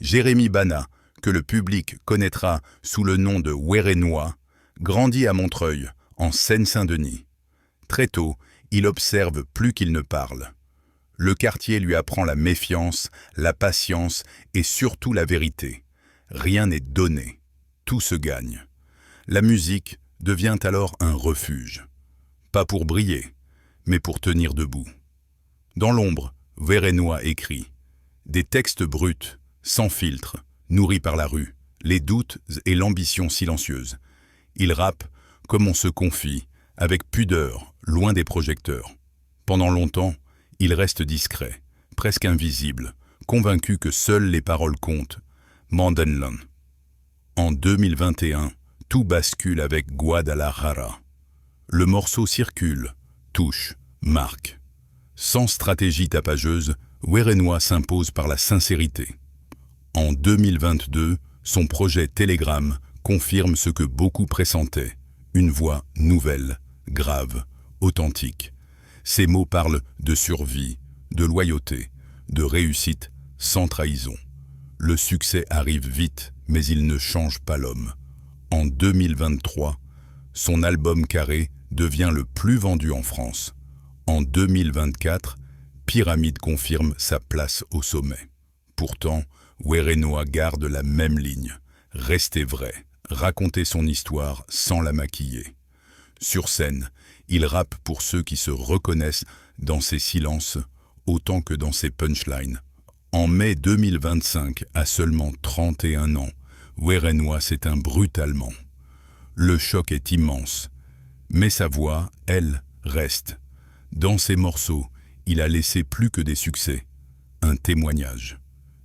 Jérémy Bana, que le public connaîtra sous le nom de Werenoi, grandit à Montreuil, en Seine-Saint-Denis. Très tôt, il observe plus qu'il ne parle. Le quartier lui apprend la méfiance, la patience et surtout la vérité. Rien n'est donné, tout se gagne. La musique devient alors un refuge. Pas pour briller, mais pour tenir debout. Dans l'ombre, Werenoi écrit. Des textes bruts, sans filtre, nourris par la rue, les doutes et l'ambition silencieuse. Il rappe comme on se confie, avec pudeur, loin des projecteurs. Pendant longtemps, il reste discret, presque invisible, convaincu que seules les paroles comptent. Mandenland. En 2021, tout bascule avec Guadalajara. Le morceau circule, touche, marque. Sans stratégie tapageuse, Werenoi s'impose par la sincérité. En 2022, son projet Telegram confirme ce que beaucoup pressentaient, une voix nouvelle, grave, authentique. Ces mots parlent de survie, de loyauté, de réussite sans trahison. Le succès arrive vite, mais il ne change pas l'homme. En 2023, son album Carré devient le plus vendu en France. En 2024, Pyramide confirme sa place au sommet. Pourtant, Werenoi garde la même ligne. Rester vrai, raconter son histoire sans la maquiller. Sur scène, il rappe pour ceux qui se reconnaissent dans ses silences autant que dans ses punchlines. En mai 2025, à seulement 31 ans, Werenoi s'éteint brutalement. Le choc est immense, mais sa voix, elle, reste. Dans ses morceaux, il a laissé plus que des succès, un témoignage.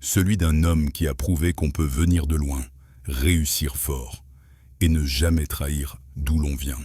Celui d'un homme qui a prouvé qu'on peut venir de loin, réussir fort et ne jamais trahir d'où l'on vient.